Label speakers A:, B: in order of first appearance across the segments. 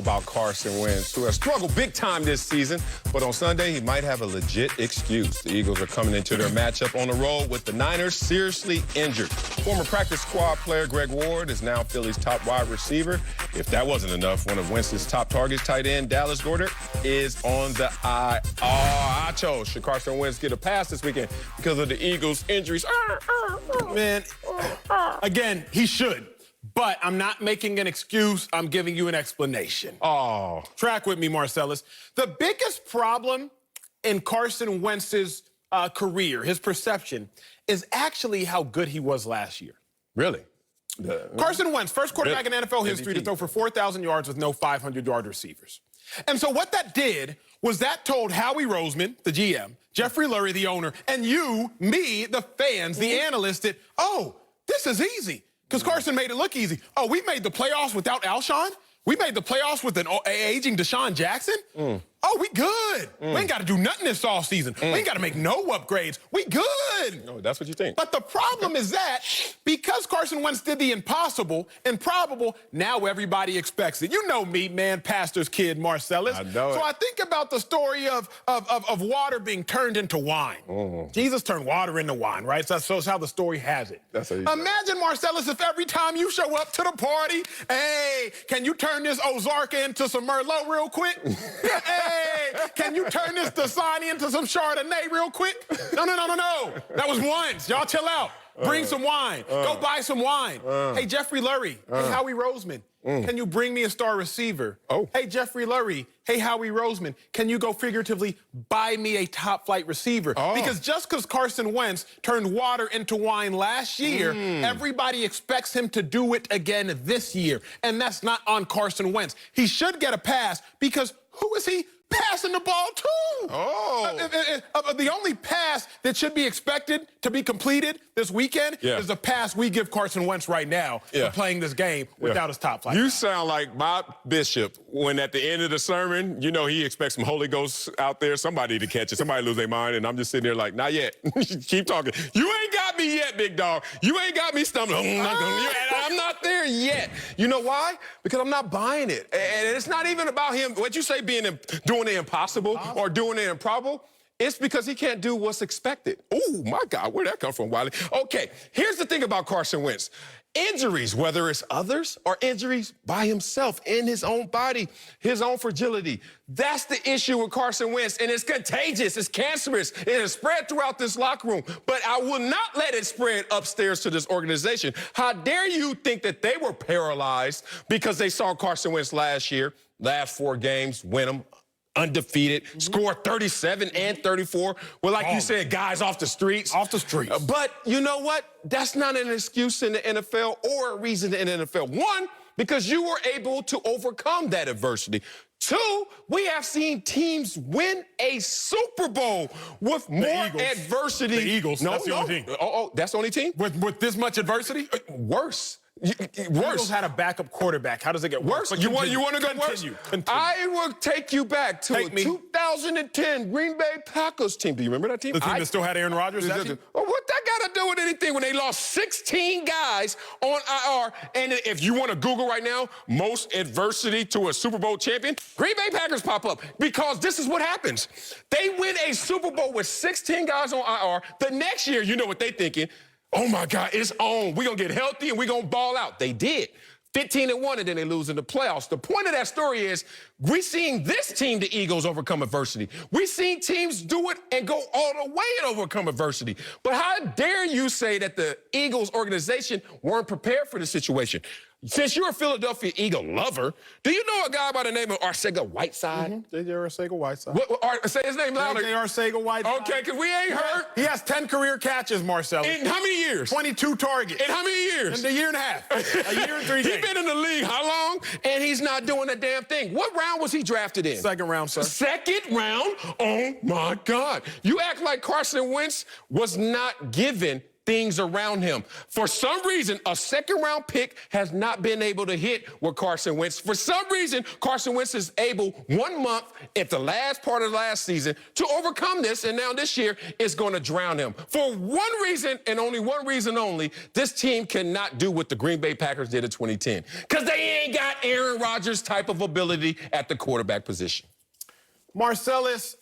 A: about Carson Wentz, who has struggled big time this season, but on Sunday, he might have a legit excuse. The Eagles are coming into their matchup on the road with the Niners seriously injured. Former practice squad player Greg Ward is now Philly's top wide receiver. If that wasn't enough, one of Wentz's top targets, tight end Dallas Goedert, is on the IR. Acho, should Carson Wentz get a pass this weekend because of the Eagles' injuries?
B: Man, again, he should. But I'm not making an excuse. I'm giving you an explanation.
A: Oh.
B: Track with me, Marcellus. The biggest problem in Carson Wentz's career, his perception, is actually how good he was last year.
A: Really?
B: Carson Wentz, first quarterback in NFL history to throw for 4,000 yards with no 500-yard receivers. And so what that did was that told Howie Roseman, the GM, Jeffrey Lurie, the owner, and you, me, the fans, the analysts, that, oh, this is easy. Because Carson made it look easy. Oh, we made the playoffs without Alshon? We made the playoffs with an aging Deshaun Jackson? Oh, we good. We ain't got to do nothing this offseason. We ain't got to make no upgrades. We good.
A: No, that's what you think.
B: But the problem is that because Carson Wentz did the impossible, improbable, now everybody expects it. You know me, man, pastor's kid, Marcellus.
A: I know it.
B: So I think about the story of water being turned into wine. Jesus turned water into wine, right? So that's how the story has it.
A: That's how you
B: Imagine, Marcellus, if every time you show up to the party, hey, can you turn this Ozarka into some Merlot real quick? Hey, can you turn this Dasani into some Chardonnay real quick? No. That was once. Y'all chill out. Bring some wine. Go buy some wine. Hey, Jeffrey Lurie. Hey, Howie Roseman. Can you bring me a star receiver? Hey, Jeffrey Lurie. Hey, Howie Roseman. Can you go figuratively buy me a top-flight receiver? Because just because Carson Wentz turned water into wine last year, everybody expects him to do it again this year. And that's not on Carson Wentz. He should get a pass because who is he passing the ball to? The only pass that should be expected to be completed this weekend is the pass we give Carson Wentz right now for playing this game without his top flight.
A: You sound like Bob Bishop when at the end of the sermon, you know he expects some Holy Ghost out there, somebody to catch it, somebody lose their mind, and I'm just sitting there like, not yet. Keep talking. You ain't got me yet, big dog. You ain't got me stumbling. I'm not there yet. You know why? Because I'm not buying it. And it's not even about him, what you say, doing the impossible or doing the improbable. It's because he can't do what's expected. Oh, my God, where'd that come from, Wiley? Okay, here's the thing about Carson Wentz. Injuries, whether it's others or injuries by himself in his own body, his own fragility. That's the issue with Carson Wentz, and it's contagious, it's cancerous, it has spread throughout this locker room. But I will not let it spread upstairs to this organization. How dare you think that they were paralyzed because they saw Carson Wentz last year, last 4 games, win them, undefeated, scored 37 and 34. Well, like you said, guys off the streets.
B: Off the streets.
A: But you know what? That's not an excuse in the NFL or a reason in the NFL. One, because you were able to overcome that adversity. 2, we have seen teams win a Super Bowl with more adversity.
B: The Eagles, that's the only team.
A: That's the only team?
B: With this much adversity?
A: Worse.
B: Eagles had a backup quarterback. How does it get worse?
A: You want to go worse? I will take you back to a 2010 Green Bay Packers team. Do you remember that team?
B: The team that still had Aaron Rodgers?
A: What that got to do with anything when they lost 16 guys on IR? And if you want to Google right now, most adversity to a Super Bowl champion, Green Bay Packers pop up. Because this is what happens. They win a Super Bowl with 16 guys on IR. The next year, you know what they're thinking. Oh, my God, it's on. We're going to get healthy and we're going to ball out. They did. 15-1, and then they lose in the playoffs. The point of that story is we're seeing this team, the Eagles, overcome adversity. We're seeing teams do it and go all the way and overcome adversity. But how dare you say that the Eagles organization weren't prepared for the situation? Since you're a Philadelphia Eagle lover, do you know a guy by the name of Arcega-Whiteside?
B: J.J. Arcega-Whiteside.
A: Say his name louder.
B: J.J. Arcega-Whiteside.
A: Okay, because we ain't heard.
B: He has 10 career catches, Marcellus.
A: In how many years?
B: 22 targets.
A: In how many years?
B: In a year and a half. A year and 3 days.
A: He's been in the league how long? And he's not doing a damn thing. What round was he drafted in?
B: 2nd round, sir.
A: 2nd round? Oh, my God. You act like Carson Wentz was not given things around him. For some reason, a second-round pick has not been able to hit with Carson Wentz. For some reason, Carson Wentz is able 1 month at the last part of last season to overcome this, and now this year it's going to drown him. For one reason and only one reason only, this team cannot do what the Green Bay Packers did in 2010, because they ain't got Aaron Rodgers type of ability at the quarterback position.
B: Marcellus,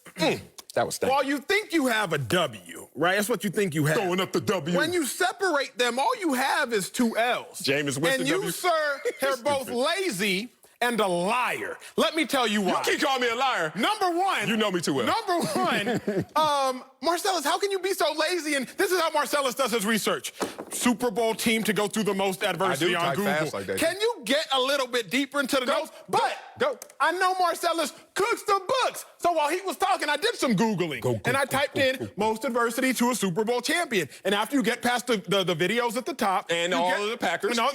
A: that was stinking.
B: while you think you have a W, right? That's what you think you have.
A: Throwing up the W.
B: When you separate them, all you have is 2 L's.
A: Jameis Winston
B: And you,
A: W.
B: sir, are both lazy and a liar. Let me tell you why.
A: You keep calling me a liar.
B: Number one.
A: You know me too well.
B: Number one, Marcellus, how can you be so lazy? And this is how Marcellus does his research. Super Bowl team to go through the most adversity on Google.
A: Fast like that.
B: Can you get a little bit deeper into the notes?
A: Go.
B: I know Marcellus cooks the books. So while he was talking, I did some Googling. And I typed in most adversity to a Super Bowl champion. And after you get past the videos at the top.
A: And all of the Packers.
B: No.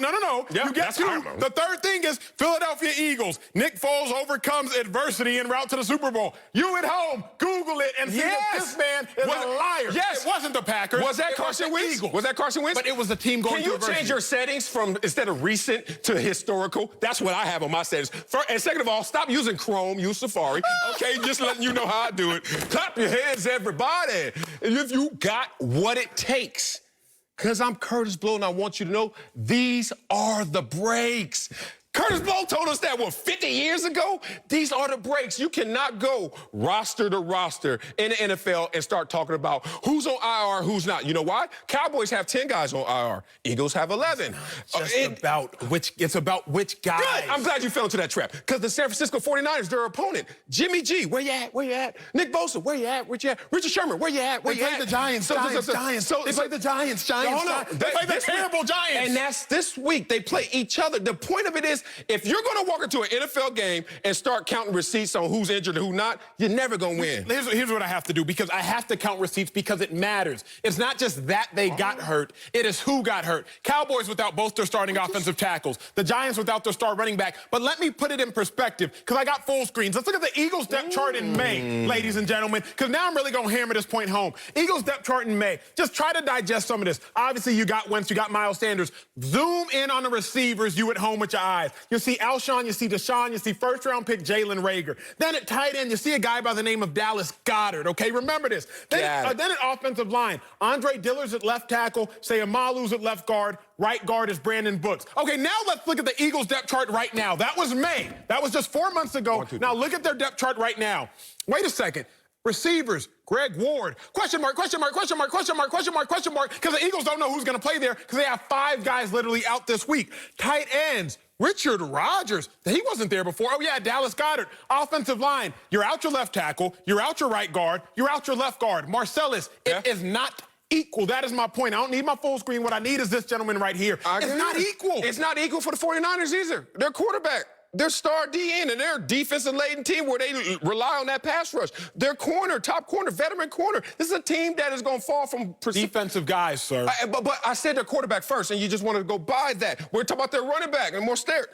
A: Yeah,
B: you get to the third thing is Philadelphia Eagles. Nick Foles overcomes adversity en route to the Super Bowl. You at home, Google it and see that this man is a liar.
A: Yes.
B: It wasn't the Packers.
A: Was that Carson Wentz? Was that Carson Wentz?
B: But it was the team going through adversity.
A: Can you change your settings from instead of recent to historical? That's what I have on my settings. And second of all, stop using Chrome, use Safari. Okay, just letting you know how I do it. Clap your hands, everybody. If you got what it takes. Because I'm Curtis Blow, and I want you to know these are the breaks. Curtis Blow told us that, 50 years ago? These are the breaks. You cannot go roster to roster in the NFL and start talking about who's on IR, who's not. You know why? Cowboys have 10 guys on IR. Eagles have 11.
B: It's about which guys.
A: Good. I'm glad you fell into that trap. Because the San Francisco 49ers, their opponent, Jimmy G, where you at? Where you at? Nick Bosa, where you at? Where you at? Richard Sherman, where you at? Where you at?
B: They play the Giants. They play the Giants. They play the terrible Giants.
A: And that's this week. They play each other. The point of it is, if you're going to walk into an NFL game and start counting receipts on who's injured and who not, you're never going to win.
B: Here's what I have to do, because I have to count receipts because it matters. It's not just that they got hurt. It is who got hurt. Cowboys without both their starting offensive tackles. The Giants without their star running back. But let me put it in perspective, because I got full screens. Let's look at the Eagles depth chart in May, ladies and gentlemen, because now I'm really going to hammer this point home. Eagles depth chart in May. Just try to digest some of this. Obviously, you got Wentz, you got Miles Sanders. Zoom in on the receivers, you at home with your eyes. You see Alshon, you see Deshaun, you see first-round pick Jalen Reagor. Then at tight end, you see a guy by the name of Dallas Goedert, okay? Remember this. Then at offensive line, Andre Diller's at left tackle, Sayamalu's at left guard, right guard is Brandon Brooks. Okay, now let's look at the Eagles depth chart right now. That was May. That was just 4 months ago. Now look at their depth chart right now. Wait a second. Receivers, Greg Ward, question mark, question mark, question mark, question mark, question mark, question mark, because the Eagles don't know who's going to play there because they have 5 guys literally out this week. Tight ends, Richard Rodgers, he wasn't there before. Oh, yeah, Dallas Goedert. Offensive line, you're out your left tackle, you're out your right guard, you're out your left guard. Marcellus, it is not equal. That is my point. I don't need my full screen. What I need is this gentleman right here. It's not equal.
A: It's not equal for the 49ers either. Their quarterback. Their star DN and their defensive-laden team where they rely on that pass rush. Their corner, top corner, veteran corner. This is a team that is going to fall from...
B: defensive guys, sir.
A: But I said their quarterback first, and you just want to go by that. We're talking about their running back and more stare.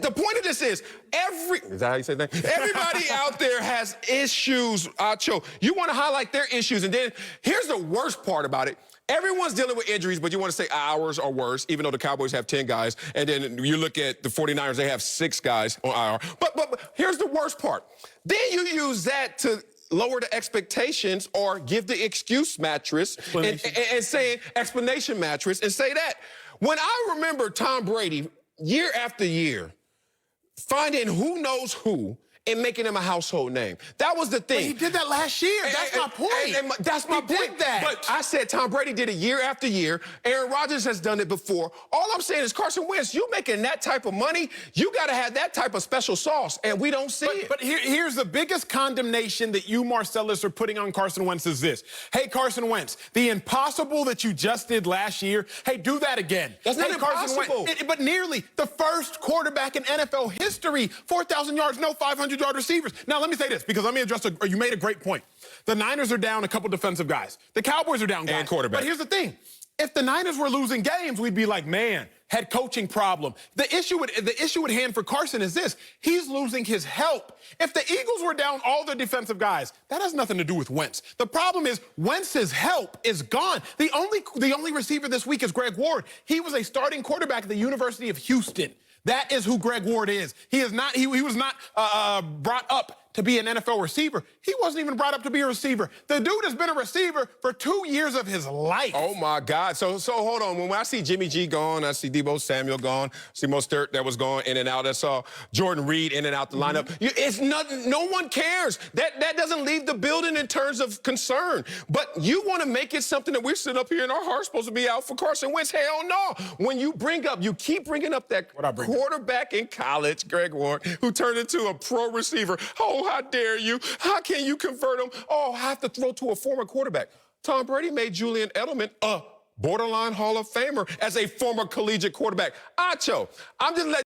A: The point of this is Is that how you say that? Everybody out there has issues, Acho. You want to highlight their issues, and then here's the worst part about it. Everyone's dealing with injuries, but you want to say ours are worse, even though the Cowboys have 10 guys. And then you look at the 49ers, they have 6 guys on IR. But here's the worst part. Then you use that to lower the expectations or give the excuse mattress and say explanation mattress and say that. When I remember Tom Brady, year after year, finding who knows who and making him a household name. That was the thing.
B: But he did that last year. That's my point.
A: That's my point.
B: Did that.
A: But I said Tom Brady did it year after year. Aaron Rodgers has done it before. All I'm saying is, Carson Wentz, you making that type of money, you got to have that type of special sauce, and we don't see it.
B: But here's the biggest condemnation that you, Marcellus, are putting on Carson Wentz is this. Hey, Carson Wentz, the impossible that you just did last year, hey, do that again.
A: That's not impossible.
B: But nearly the first quarterback in NFL history, 4,000 yards, no 500-yard receivers. Now, let me say this, because let me address you made a great point. The Niners are down a couple defensive guys. The Cowboys are down guys.
A: And quarterback.
B: But here's the thing. If the Niners were losing games, we'd be like, man, head coaching problem. The issue at hand for Carson is this. He's losing his help. If the Eagles were down all their defensive guys, that has nothing to do with Wentz. The problem is Wentz's help is gone. The only receiver this week is Greg Ward. He was a starting quarterback at the University of Houston. That is who Greg Ward is. He was not brought up to be an NFL receiver. He wasn't even brought up to be a receiver. The dude has been a receiver for 2 years of his life.
A: Oh, my God. So hold on. When I see Jimmy G gone, I see Deebo Samuel gone, I see Mostert that was going in and out. I saw Jordan Reed in and out the lineup. It's nothing. No one cares. That doesn't leave the building in terms of concern. But you want to make it something that we're sitting up here and our heart's supposed to be out for Carson Wentz. Hell no. When you keep bringing up that quarterback in college, Greg Ward, who turned into a pro receiver. Oh, how dare you? How can you convert him? Oh, I have to throw to a former quarterback. Tom Brady made Julian Edelman a borderline Hall of Famer as a former collegiate quarterback. Acho, I'm just letting